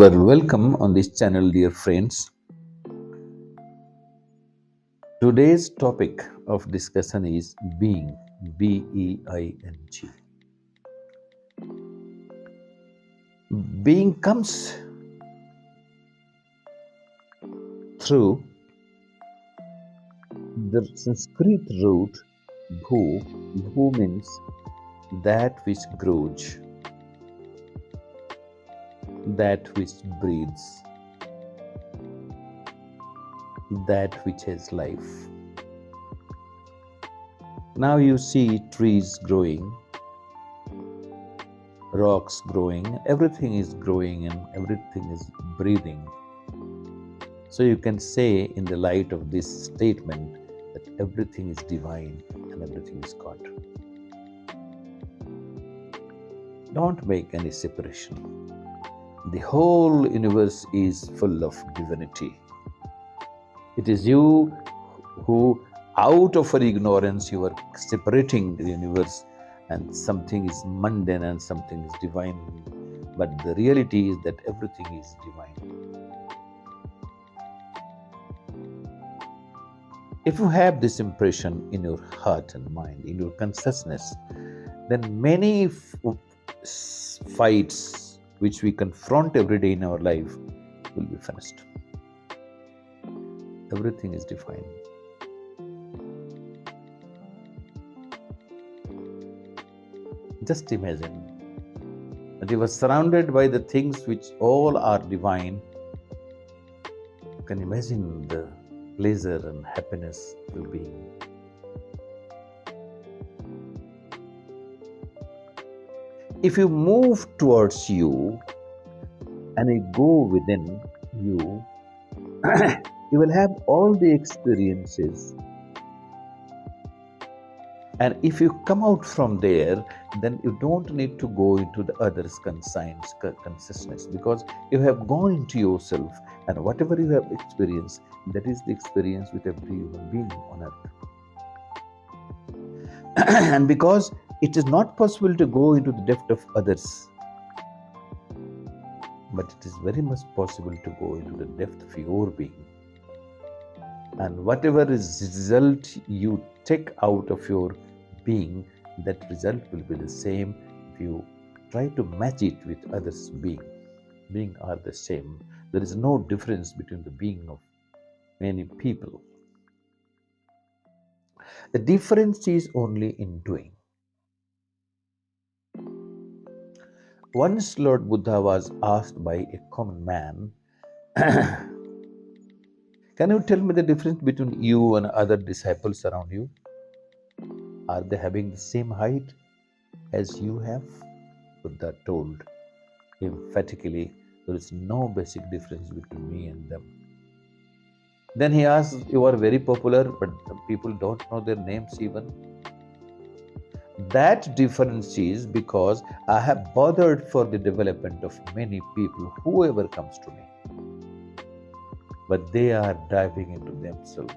are welcome on this channel, dear friends. Today's topic of discussion is being, B-E-I-N-G. Being comes through the Sanskrit root bhu. Bhu means that which grows, that which breathes, that which has life. Now you see trees growing, rocks growing, everything is growing and everything is breathing. So you can say in the light of this statement that everything is divine and everything is God. Don't make any separation. The whole universe is full of divinity. It is you who, out of your ignorance, you are separating the universe and something is mundane and something is divine. But the reality is that everything is divine. If you have this impression in your heart and mind, in your consciousness, then many fights which we confront every day in our life will be finished. Everything is divine. Just imagine that you are surrounded by the things which all are divine. You can imagine the pleasure and happiness will be. If you move towards you and you go within you, you will have all the experiences. And if you come out from there, then you don't need to go into the others' consciousness, because you have gone into yourself, and whatever you have experienced, that is the experience with every human being on earth. And because it is not possible to go into the depth of others, but it is very much possible to go into the depth of your being. And whatever is result you take out of your being, that result will be the same if you try to match it with others' being. Being are the same. There is no difference between the being of many people. The difference is only in doing. Once Lord Buddha was asked by a common man, can you tell me the difference between you and other disciples around you? Are they having the same height as you have? Buddha told emphatically, there is no basic difference between me and them. Then he asked, you are very popular, but people don't know their names even. That difference is because I have bothered for the development of many people, whoever comes to me. But they are diving into themselves.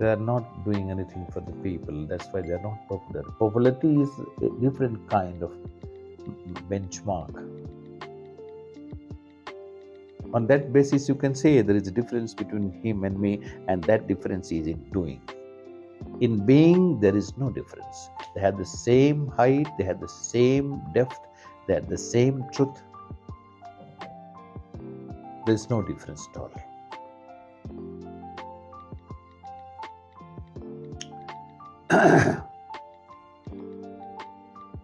They are not doing anything for the people. That's why they are not popular. Popularity is a different kind of benchmark. On that basis, you can say there is a difference between him and me, and that difference is in doing. In being, there is no difference. They have the same height, they have the same depth, they have the same truth. There is no difference at all.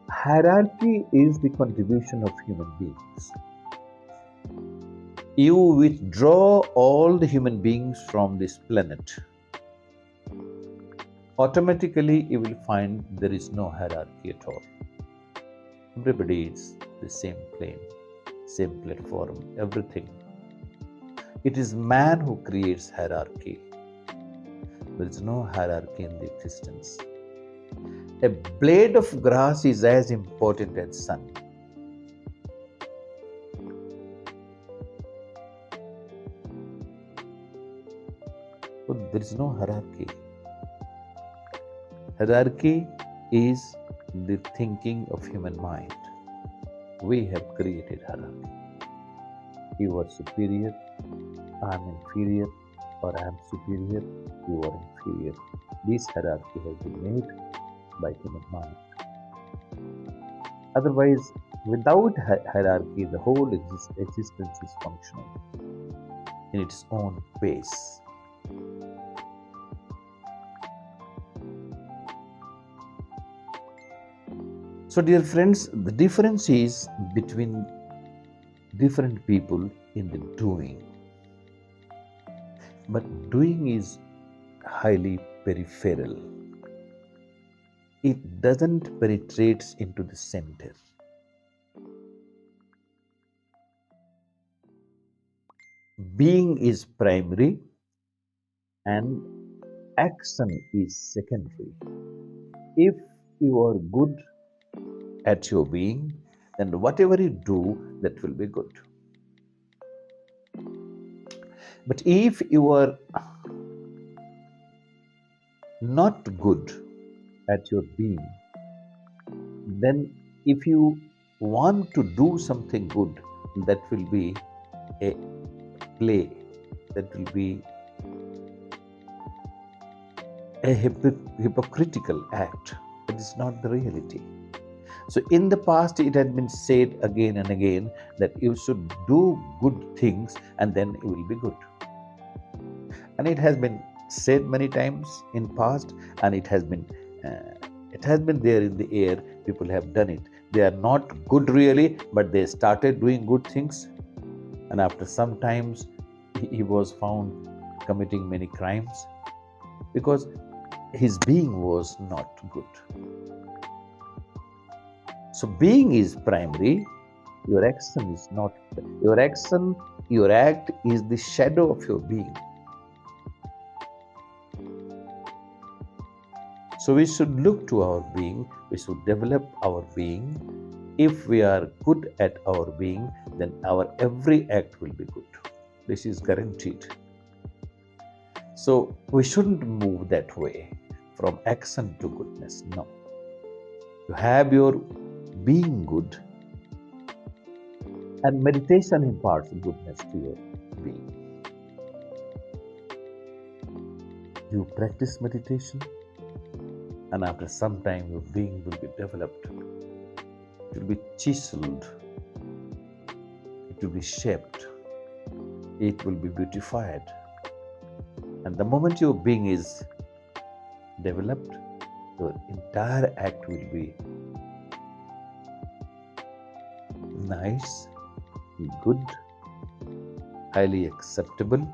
Hierarchy is the contribution of human beings. You withdraw all the human beings from this planet, automatically you will find there is no hierarchy at all. Everybody is the same plane, same platform, everything. It is man who creates hierarchy. There is no hierarchy in the existence. A blade of grass is as important as sun. So there is no hierarchy. Hierarchy is the thinking of human mind. we have created hierarchy. You are superior, I am inferior, or I am superior, you are inferior. This hierarchy has been made by human mind. Otherwise, without hierarchy, the whole existence is functional in its own pace. So, dear friends, the difference is between different people in the doing. But doing is highly peripheral, it doesn't penetrate into the center. Being is primary and action is secondary. If you are good at your being, then whatever you do, that will be good. But if you are not good at your being, then if you want to do something good, that will be a play, that will be a hypocritical act. That is not the reality. So, in the past, it had been said again and again that you should do good things and then you will be good. And it has been said many times in past, and it has been there in the air. People have done it. They are not good really, but they started doing good things, and after some times, he was found committing many crimes because his being was not good. So being is primary, your action is not. Your action, your act is the shadow of your being. So we should look to our being, we should develop our being. If we are good at our being, then our every act will be good. This is guaranteed. So we shouldn't move that way from action to goodness. No. You have your being good, and meditation imparts goodness to your being. You practice meditation, and after some time, your being will be developed. It will be chiseled, it will be shaped, it will be beautified. And the moment your being is developed, your entire act will be nice, good, highly acceptable,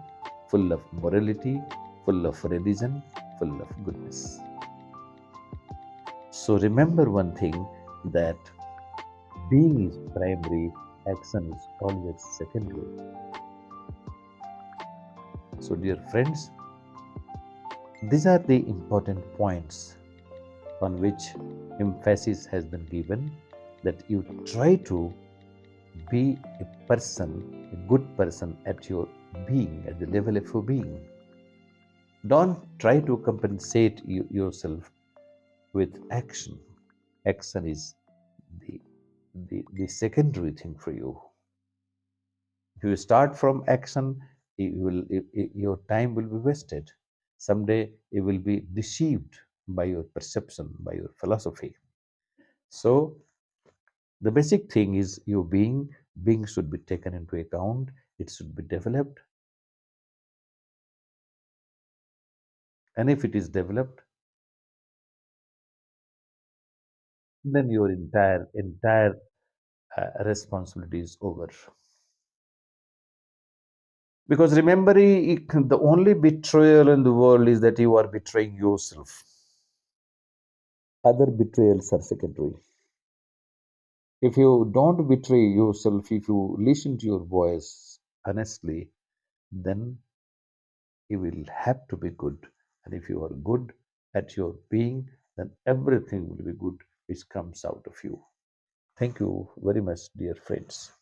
full of morality, full of religion, full of goodness. So remember one thing, that being is primary, action is always secondary. So, dear friends, these are the important points on which emphasis has been given, that you try to be a person, a good person at your being, at the level of your being. Don't try to compensate yourself with action. Action is the secondary thing for you. If you start from action, your time will be wasted. Someday you will be deceived by your perception, by your philosophy. So the basic thing is your being should be taken into account, it should be developed, and if it is developed, then your entire responsibility is over. Because remember, the only betrayal in the world is that you are betraying yourself. Other betrayals are secondary. If you don't betray yourself, if you listen to your voice honestly, then you will have to be good. And if you are good at your being, then everything will be good which comes out of you. Thank you very much, dear friends.